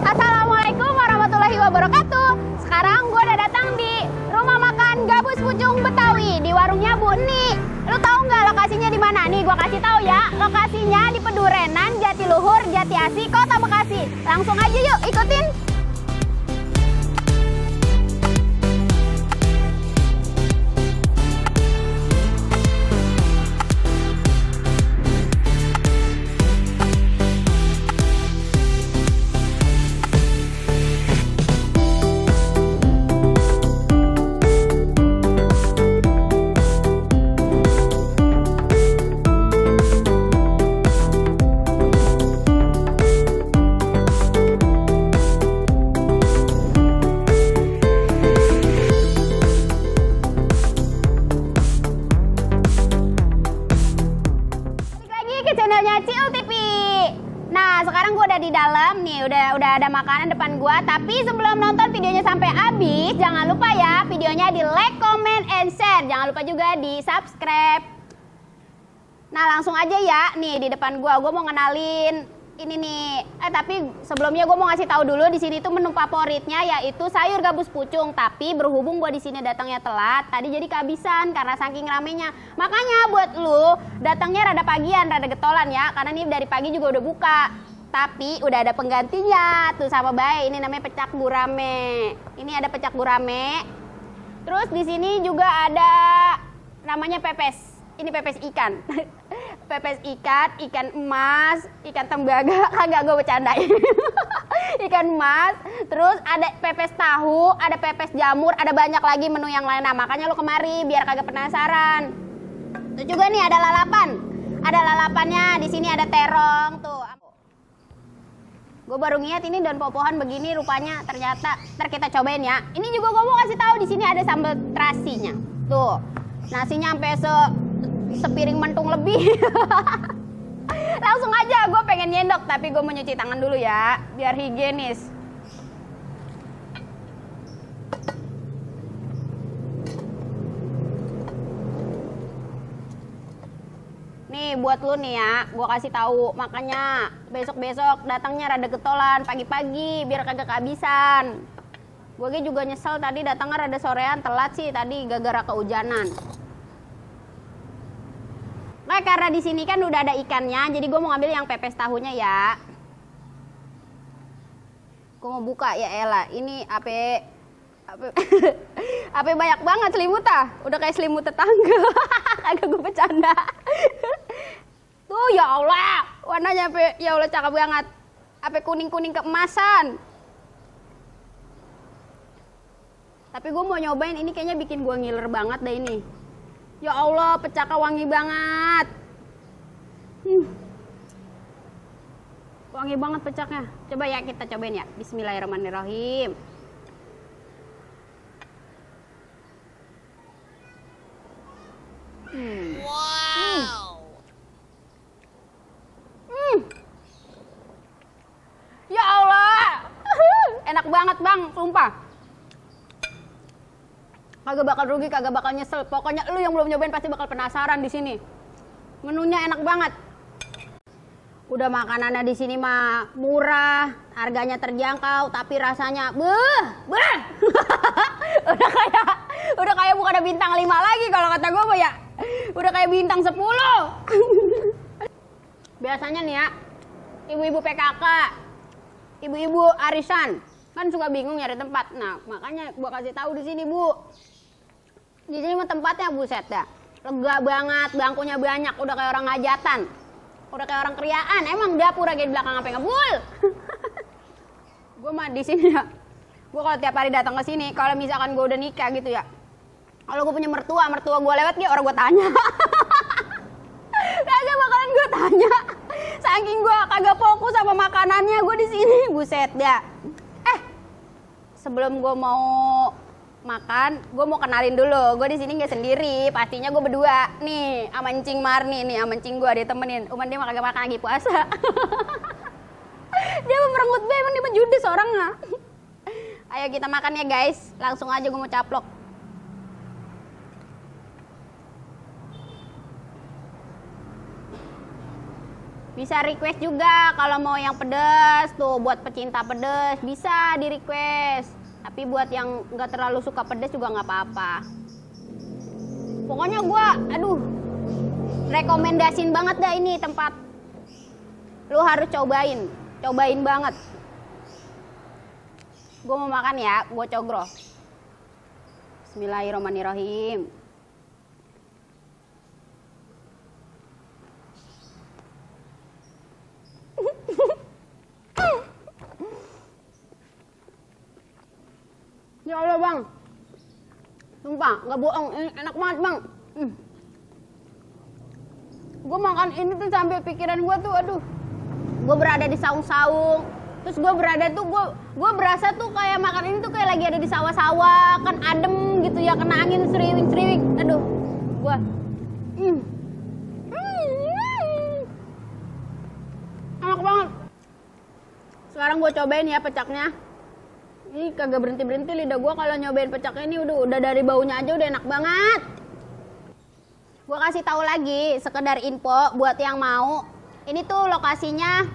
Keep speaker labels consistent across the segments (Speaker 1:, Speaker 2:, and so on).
Speaker 1: Assalamualaikum warahmatullahi wabarakatuh. Sekarang gue udah datang di rumah makan Gabus Pucung Betawi di warungnya Bu Eni. Lu tahu nggak lokasinya di mana? Nih gue kasih tahu ya. Lokasinya di Pedurenan, Jatiluhur, Jatiasi, Kota Bekasi. Langsung aja yuk ikutin. Channelnya Ciul TV. Nah, sekarang gue udah di dalam nih, udah ada makanan depan gue. Tapi sebelum nonton videonya sampai habis, jangan lupa ya videonya di like, comment, and share. Jangan lupa juga di subscribe. Nah, langsung aja ya nih di depan gue mau ngenalin ini nih. Tapi sebelumnya gue mau ngasih tahu dulu di sini tuh menu favoritnya yaitu sayur gabus pucung. Tapi berhubung gue di sini datangnya telat, tadi jadi kehabisan karena saking ramenya. Makanya buat lu datangnya rada pagian, rada getolan ya, karena ini dari pagi juga udah buka. Tapi udah ada penggantinya tuh sama baik. Ini namanya pecak gurame. Ini ada pecak gurame. Terus di sini juga ada namanya pepes. Ini pepes ikan. Pepes ikan, ikan emas, ikan tembaga, kagak gue bercandain. Ikan emas, terus ada pepes tahu, ada pepes jamur, ada banyak lagi menu yang lain. Nah, makanya lu kemari biar kagak penasaran. Tuh juga nih ada lalapan. Ada lalapannya, di sini ada terong tuh. Gue baru ngeliat ini daun pohon begini rupanya, ternyata ntar kita cobain ya. Ini juga gue mau kasih tahu di sini ada sambal terasinya. Tuh. Nasinya sampai sepiring mentung lebih. Langsung aja gue pengen nyendok, tapi gue mau nyuci tangan dulu ya biar higienis. Nih buat lu nih ya, gue kasih tahu, makanya besok-besok datangnya rada getolan pagi-pagi biar kagak kehabisan. Gue juga nyesel tadi datangnya rada sorean, telat sih tadi gara-gara kehujanan. Nah, karena di sini kan udah ada ikannya, jadi gue mau ngambil yang pepes tahunya ya. Gue mau buka ya elah, ini apa banyak banget selimut ah, udah kayak selimut tetangga. Kagak gue bercanda. Tuh ya Allah, warnanya ya Allah cakep banget. Apa kuning-kuning keemasan. Tapi gue mau nyobain ini, kayaknya bikin gue ngiler banget deh ini. Ya Allah, pecaknya wangi banget. Wangi banget pecaknya. Coba ya kita cobain ya. Bismillahirrahmanirrahim. Wow. Ya Allah. Enak banget bang, sumpah. Kagak bakal rugi, kagak bakal nyesel. Pokoknya lu yang belum nyobain pasti bakal penasaran di sini. Menunya enak banget. Udah makanannya di sini mah murah, harganya terjangkau, tapi rasanya udah kayak bukan ada bintang 5 lagi kalau kata gue ya. Udah kayak bintang 10. Biasanya nih ya, ibu-ibu PKK, ibu-ibu arisan kan suka bingung nyari tempat. Nah, makanya gua kasih tahu di sini, Bu. Di sini mah tempatnya buset dah. Lega banget, bangkunya banyak, udah kayak orang hajatan. Udah kayak orang kriaan. Emang dapur lagi di belakang apa ngebul? Gua mah di sini ya. Gua kalau tiap hari datang ke sini, kalau misalkan gua udah nikah gitu ya. Kalau gua punya mertua gua lewat dia orang gua tanya. Kagak bakalan gua tanya. Saking gua kagak fokus sama makanannya, gua di sini buset dah. Sebelum gue mau makan, gue mau kenalin dulu. Gue di sini nggak sendiri, pastinya gue berdua nih, sama Encing Marni nih, sama Encing gue ditemenin. Uman dia mah kagak makan lagi puasa. Dia memerenggut be, emang dia mah judes orangnya. Ayo kita makan ya guys, langsung aja gue mau caplok. Bisa request juga kalau mau yang pedas tuh, buat pecinta pedas bisa di request. Tapi buat yang nggak terlalu suka pedas juga nggak apa-apa. Pokoknya gua, aduh, rekomendasiin banget dah ini tempat. Lu harus cobain banget. Gua mau makan ya, gua cogro. Bismillahirrahmanirrahim. Ya Allah bang, sumpah nggak bohong, ini enak banget bang. Gue makan ini tuh sampai pikiran gue tuh, aduh, gue berada di saung-saung, terus gue berada tuh, gue berasa tuh kayak makan ini tuh kayak lagi ada di sawah-sawah, kan adem gitu ya, kena angin seriwing-seriwing, aduh, gue, enak banget. Sekarang gue cobain ya pecaknya. Ini kagak berhenti-berhenti lidah gue kalau nyobain pecaknya ini, udah dari baunya aja udah enak banget. Gue kasih tahu lagi sekedar info buat yang mau. Ini tuh lokasinya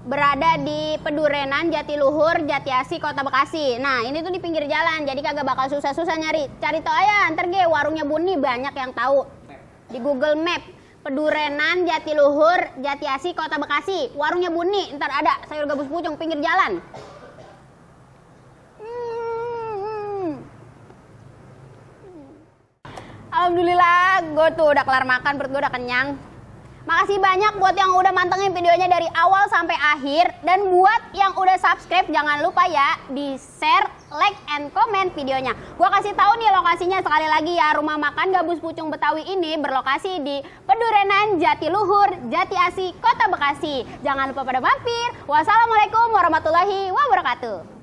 Speaker 1: berada di Pedurenan, Jatiluhur, Jatiasi, Kota Bekasi. Nah, ini tuh di pinggir jalan, jadi kagak bakal susah-susah nyari. Cari tau aja, ntar ge warungnya Buni banyak yang tahu. Di Google Map, Pedurenan, Jatiluhur, Jatiasi, Kota Bekasi. Warungnya Buni, ntar ada sayur gabus pucung pinggir jalan. Alhamdulillah, gue tuh udah kelar makan, perut gue udah kenyang. Makasih banyak buat yang udah mantengin videonya dari awal sampai akhir. Dan buat yang udah subscribe, jangan lupa ya di share, like, and comment videonya. Gue kasih tahu nih lokasinya sekali lagi ya. Rumah makan Gabus Pucung Betawi ini berlokasi di Pedurenan, Jatiluhur, Jatiasi, Kota Bekasi. Jangan lupa pada mampir. Wassalamualaikum warahmatullahi wabarakatuh.